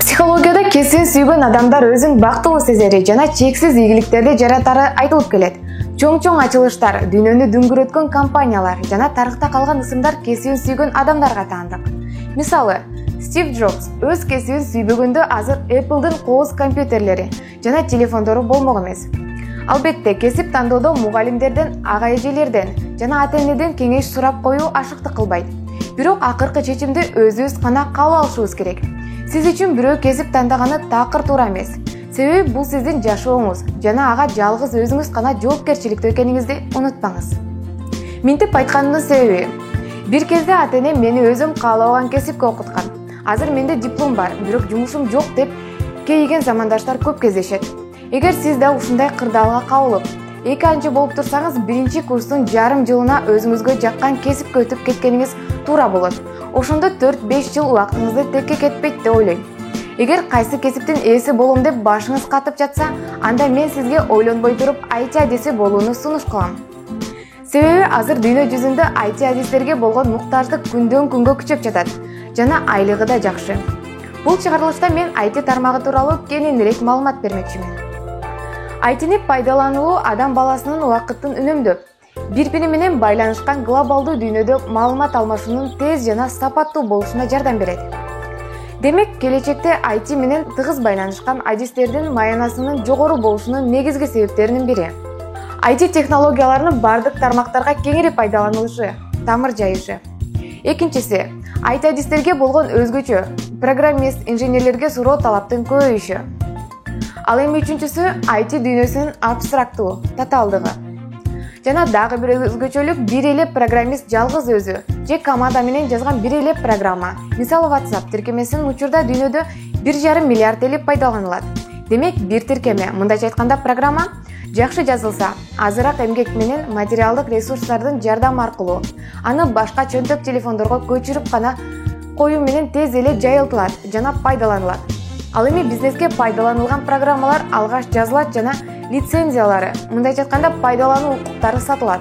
Психологияда кесибин сүйгөн адамдар өзүн бактылуу сезери жана чексиз ийгиликтерди жаратары айтылып келет. Чоң ачылыштар, дүйнөнү дүңгүрөткөн компаниялар жана тарыхта калган ысымдар кесибин сүйгөн адамдарга таандык. Мисалы, Стив Джобс өз кесибин сүйбөгөндө азыр Apple'дын кооз компьютерлери жана телефондору болмок эмес. Албетте, кесип тандоодо мугалимдерден, ага-эжелерден жана ата-энеден кеңеш сурап коюу ашыктык кылбайт. Бирок акыркы чечимди өзүбүз гана кабыл алышыбыз керек. Сиз үчүн бирөө кесип тандаганы такыр туура эмес. Себеби бул сиздин жашооңуз жана ага жалгыз өзүңүз гана жоопкерчиликтүү экениңизди унутпаңыз. Минтип айтканымдын себеби, бир кезде ата-энем мени өзүм каалабаган кесипке окуткан. Азыр менде диплом бар, бирок жумушум жок деп кейиген замандаштар көп кездешет. Эгер сиз да ушундай кырдаалга кабылып, 2 болуп турсаңыз, 1-курстун жарым жылына өзүңүзгө жаккан кесипке өтүп кеткениңиз туура болот. Ошондо 4-5 жыл убактыңызды текке кетпейт деп ойлойм. Эгер кайсы кесиптин ээси болом деп башыңыз катып жатса, анда мен сизге ойлонбой туруп IT адиси болууну сунуш кылам. Себеби азыр дүйнө жүзүндө IT адистерге болгон муктаждык күндөн күнгө күчөп жатат жана айлыгы да жакшы. Бул чыгарылышта мен IT тармагы тууралуу кененирээк маалымат бермекчимин. IT'ни пайдалануу адам баласынын убакытын үнөмдөп, бири-бири менен байланышкан глобалдуу дүйнөдө маалымат алмашуунун тез жана сапаттуу болушуна жардам берет. Демек, келечекте IT менен тыгыз байланышкан адистердин маянасынын жогору болушунун негизги себептеринин бири IT технологияларынын бардык тармактарга кеңири пайдаланылышы, тамыр жайышы. Экинчиси, IT адистерге болгон өзгөчө, программист, инженерлерге суроо талаптын көбөйүшү. Ал эми үчүнчүсү IT дүйнөсүнүн абстрактуу, татаалдыгы. Жана дагы бир өзгөчөлүк, бир эле программист жалгыз өзү же команда менен жазган бир эле программа. Мисалы WhatsApp тиркемесинин учурда дүйнөдө 1,5 миллиард эле пайдаланылат. Демек, бир тиркеме, мындайча айтканда программа, жакшы жазылса, азыраак эмгек менен материалдык ресурстардын жардамы аркылуу аны башка чөнтөк телефондорго көчүрүп гана коюу менен тез эле жайылтылат жана пайдаланылат. Ал эми бизнеске пайдаланылган программалар алгаш жазылат жана лицензиялары, мындайча айтканда пайдалануу укуктары сатылат.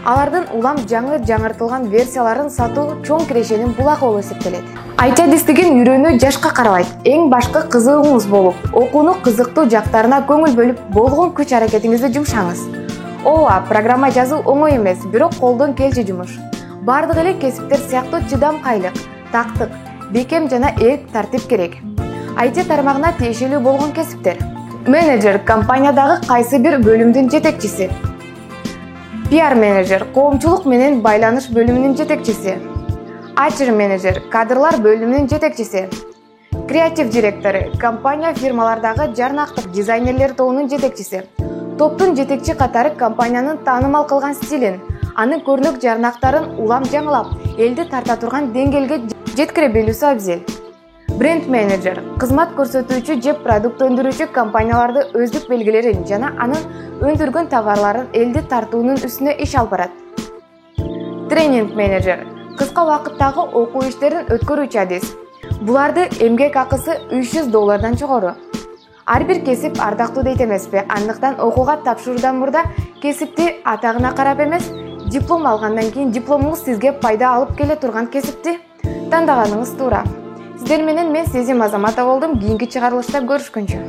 Алардын улам жаңыртылган версияларын сатуу чоң кирешенин булагы болуп эсептелет. IT адис деген үйрөнүү жашка карабайт. Эң башкы кызыгыңыз болуп, окууну кызыктуу жактарына көңүл бөлүп, болгон күч аракетиңизди жумшаңыз. Ооба, программа жазуу оңой эмес, бирок колдон келчү жумуш. Бардык эле кесиптер сыяктуу чыдамкайлык, тактык, бекем жана эк тартип керек. IT тармагына тиешелүү болгон кесиптер: менеджер, компаниядагы кайсы бир бөлүмдүн жетекчиси; PR менеджер, коомчулук менен байланыш бөлүмүнүн жетекчиси; HR менеджер, кадрлар бөлүмүнүн жетекчиси; креатив директору, компания фирмалардагы жарнактык дизайнерлер тобунун жетекчиси. Топтун жетекчи катары компаниянын таанымал кылган стилин, анын көрүнүк жарнактарын улам жаңылап, элди тарта турган деңгээлге жеткире билүүсү абзел. Бренд менеджер, кызмат көрсөтүүчү же продукт өндүрүүчү компанияларды өздүк белгилерин жана анын өндүргөн товарларын элди тартуунун үстүнө иш алып барат. Тренинг менеджер, кыска убакыттагы окуу иштерин өткөрүүчү адис. Буларды эмгек акысы $300 жогору. Ар бир кесип ардактуу дейт эмеспи? Андыктан окууга тапшыруудан мурда кесипти атагына карап эмес, диплом алгандан кийин дипломуңуз сизге пайда алып келе турган кесипти тандаганыңыз туура. Сиздер менен мен Сезим Азаматова болдум. Кийинки чыгарылышта көрүшкөнчө.